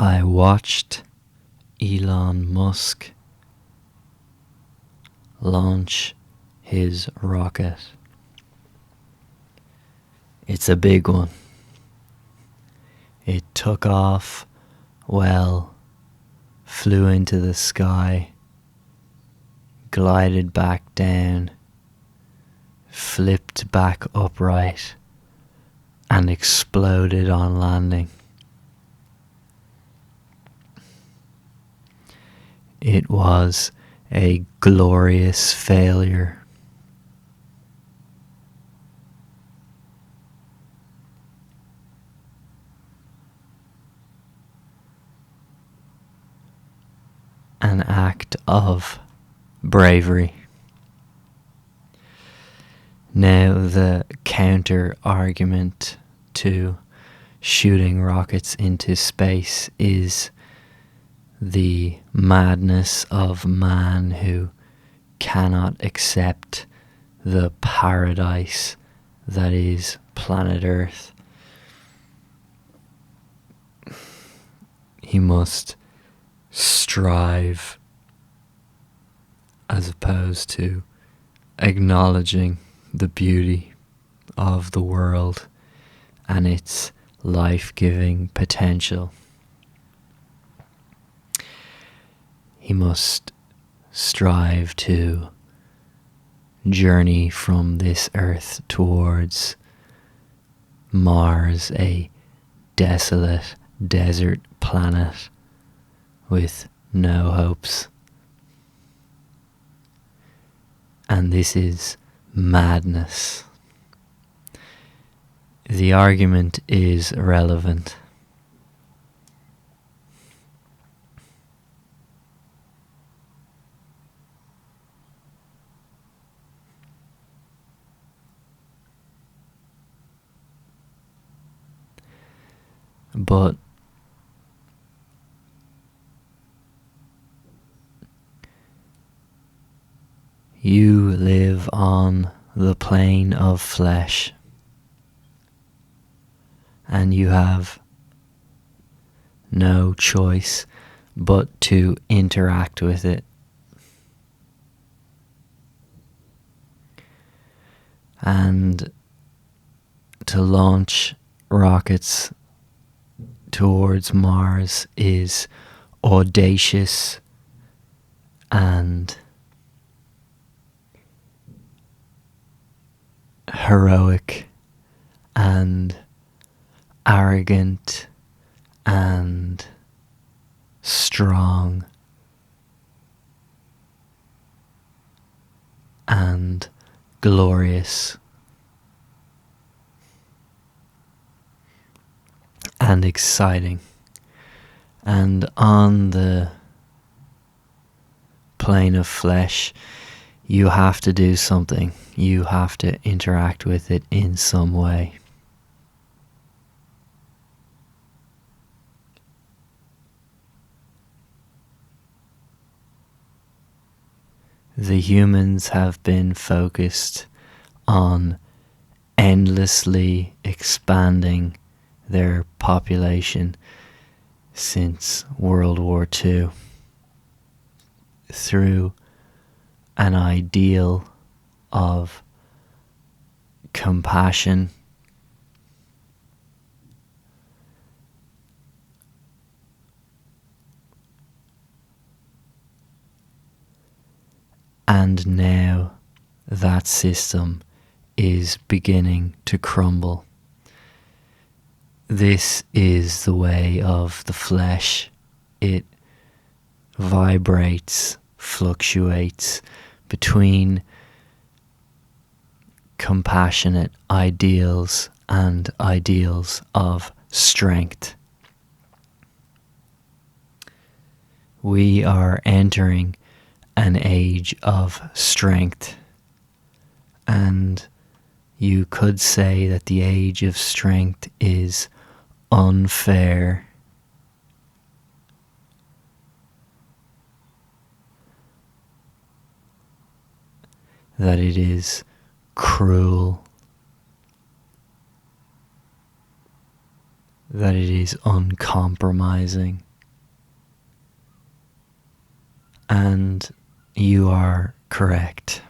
I watched Elon Musk launch his rocket. It's a big one. It took off well, flew into the sky, glided back down, flipped back upright, and exploded on landing. It was a glorious failure. An act of bravery. Now, the counter argument to shooting rockets into space is the madness of man who cannot accept the paradise that is planet Earth. He must strive as opposed to acknowledging the beauty of the world and its life-giving potential. He must strive to journey from this earth towards Mars, a desolate desert planet with no hopes. And this is madness. The argument is relevant. But you live on the plane of flesh, and you have no choice but to interact with it. And to launch rockets towards Mars is audacious and heroic and arrogant and strong and glorious and exciting. And on the plane of flesh, you have to do something. You have to interact with it in some way. The humans have been focused on endlessly expanding their population since World War II through an ideal of compassion and now that system is beginning to crumble. This is the way of the flesh. It vibrates, fluctuates between compassionate ideals and ideals of strength. We are entering an age of strength, and you could say that the age of strength is unfair. That it is cruel, that it is uncompromising, And you are correct.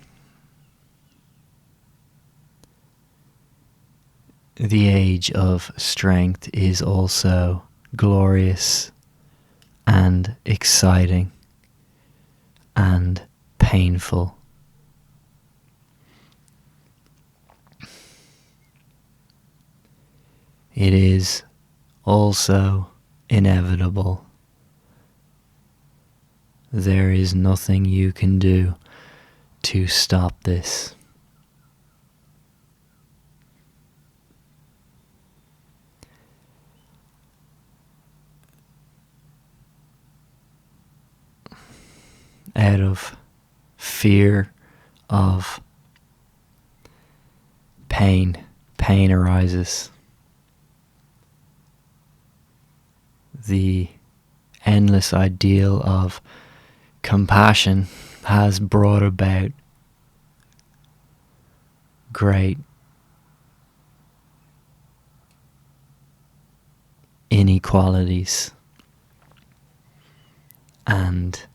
The age of strength is also glorious and exciting and painful. It is also inevitable. There is nothing you can do to stop this. Out of fear of pain arises. The endless ideal of compassion has brought about great inequalities and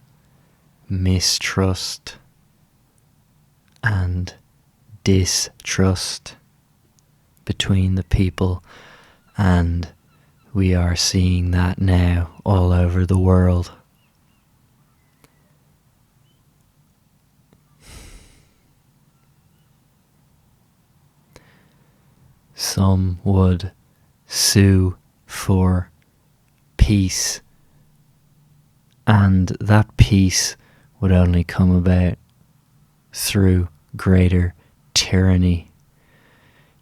mistrust and distrust between the people, and we are seeing that now all over the world. Some would sue for peace, and that peace would only come about through greater tyranny.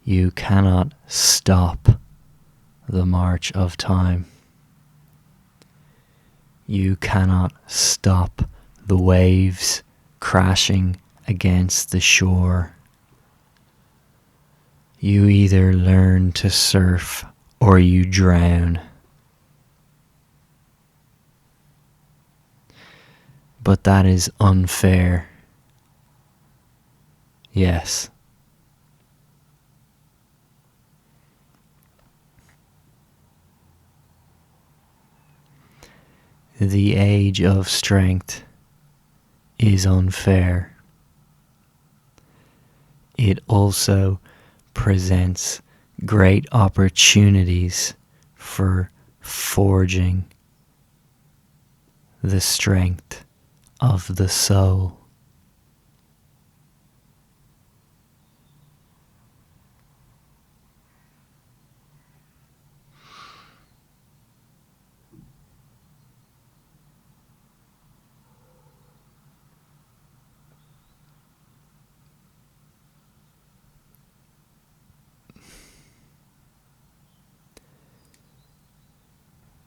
You cannot stop the march of time. You cannot stop the waves crashing against the shore. You either learn to surf or you drown. But that is unfair. Yes. The age of strength is unfair. It also presents great opportunities for forging the strength of the soul.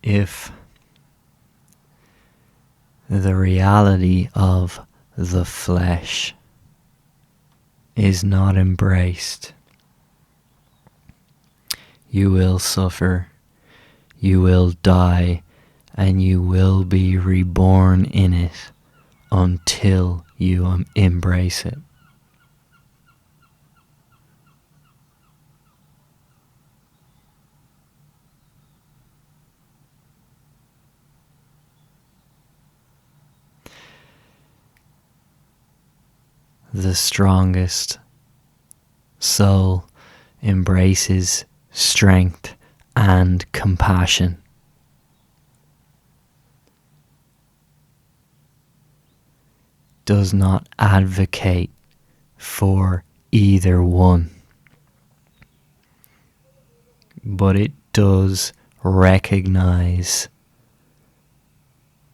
If the reality of the flesh is not embraced, you will suffer, you will die, and you will be reborn in it until you embrace it. The strongest soul embraces strength and compassion. Does not advocate for either one, but it does recognize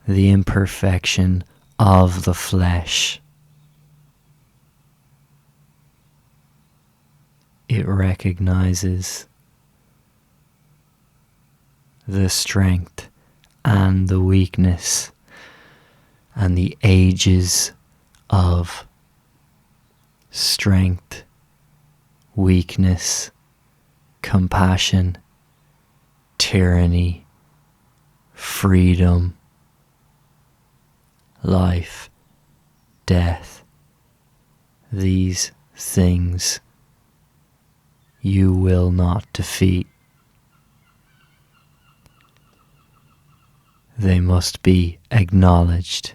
the imperfection of the flesh. It recognizes the strength and the weakness and the ages of strength, weakness, compassion, tyranny, freedom, life, death. These things you will not defeat. They must be acknowledged.